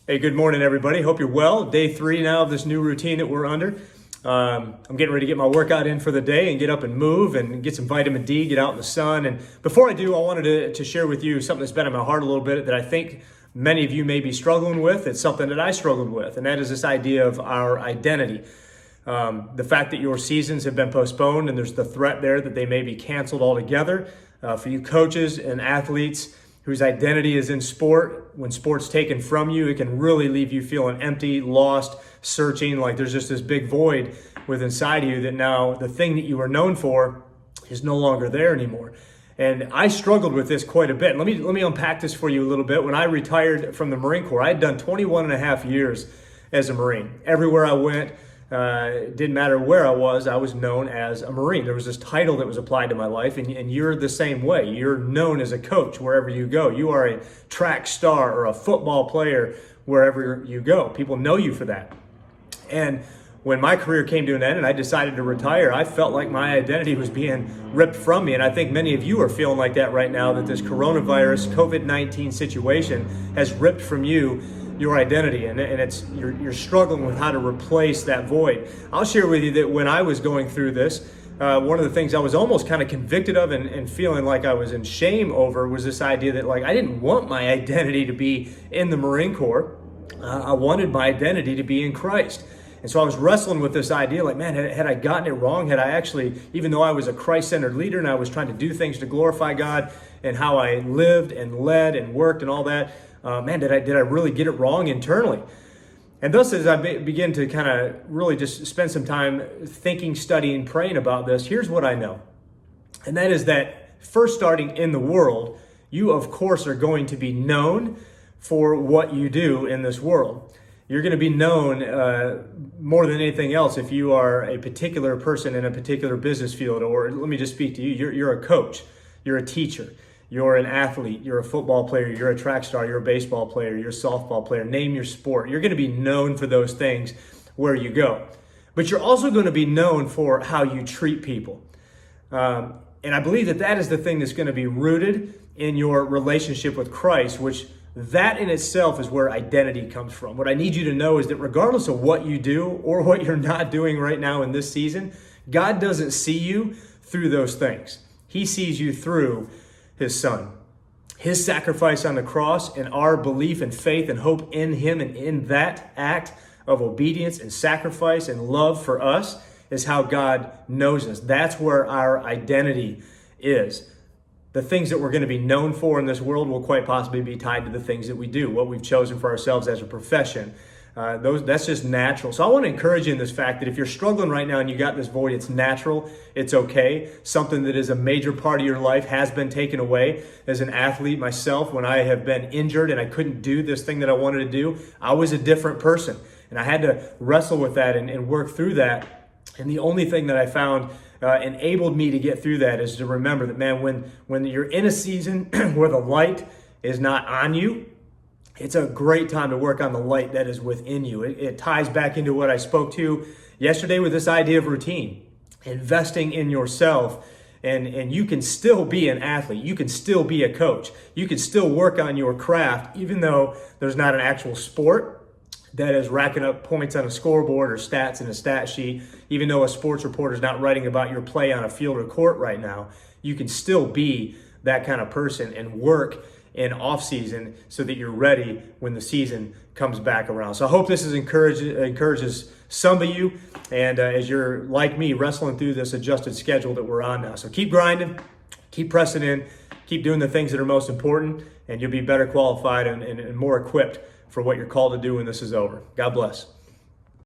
Hey, good morning, everybody. Hope you're well. Day 3 now of this new routine that we're under. I'm getting ready to get my workout in for the day and get up and move and get some vitamin D, get out in the sun. And before I do, I wanted to share with you something that's been in my heart a little bit that I think many of you may be struggling with. It's something that I struggled with, and that is this idea of our identity. The fact that your seasons have been postponed and there's the threat there that they may be canceled altogether. For you coaches and athletes whose identity is in sport, when sport's taken from you, it can really leave you feeling empty, lost, searching, like there's just this big void within inside of you that now the thing that you were known for is no longer there anymore. And I struggled with this quite a bit. Let me unpack this for you a little bit. When I retired from the Marine Corps, I had done 21 and a half years as a Marine. Everywhere I went, it didn't matter where I was known as a Marine. There was this title that was applied to my life, and you're the same way. You're known as a coach wherever you go. You are a track star or a football player wherever you go. People know you for that. And when my career came to an end and I decided to retire, I felt like my identity was being ripped from me. And I think many of you are feeling like that right now, that this coronavirus, COVID-19 situation has ripped from you your identity, and it's you're struggling with how to replace that void. I'll share with you that when I was going through this, one of the things I was almost kind of convicted of and feeling like I was in shame over was this idea that like I didn't want my identity to be in the Marine Corps. I wanted my identity to be in Christ. And so I was wrestling with this idea, like, man, had I gotten it wrong? Had I actually, even though I was a Christ-centered leader and I was trying to do things to glorify God and how I lived and led and worked and all that, man, did I really get it wrong internally? And thus, as I begin to kind of really just spend some time thinking, studying, praying about this, here's what I know. And that is that first starting in the world, you, of course, are going to be known for what you do in this world. You're going to be known more than anything else if you are a particular person in a particular business field, or let me just speak to you. You're a coach, you're a teacher, you're an athlete, you're a football player, you're a track star, you're a baseball player, you're a softball player. Name your sport. You're going to be known for those things where you go. But you're also going to be known for how you treat people. And I believe that is the thing that's going to be rooted in your relationship with Christ, which that in itself is where identity comes from. What I need you to know is that regardless of what you do or what you're not doing right now in this season, God doesn't see you through those things. He sees you through His Son. His sacrifice on the cross and our belief and faith and hope in Him and in that act of obedience and sacrifice and love for us is how God knows us. That's where our identity is. The things that we're going to be known for in this world will quite possibly be tied to the things that we do, what we've chosen for ourselves as a profession. That's just natural. So I want to encourage you in this fact that if you're struggling right now and you got this void, it's natural, it's okay. Something that is a major part of your life has been taken away. As an athlete myself, when I have been injured and I couldn't do this thing that I wanted to do, I was a different person. And I had to wrestle with that and work through that. And the only thing that I found enabled me to get through that is to remember that, man, when you're in a season where the light is not on you, it's a great time to work on the light that is within you. It ties back into what I spoke to yesterday with this idea of routine, investing in yourself. And you can still be an athlete. You can still be a coach. You can still work on your craft, even though there's not an actual sport that is racking up points on a scoreboard or stats in a stat sheet. Even though a sports reporter is not writing about your play on a field or court right now, you can still be that kind of person and work in off season so that you're ready when the season comes back around. So I hope this encourages some of you, and as you're like me wrestling through this adjusted schedule that we're on now. So keep grinding, keep pressing in, keep doing the things that are most important, and you'll be better qualified and more equipped for what you're called to do when this is over. God bless.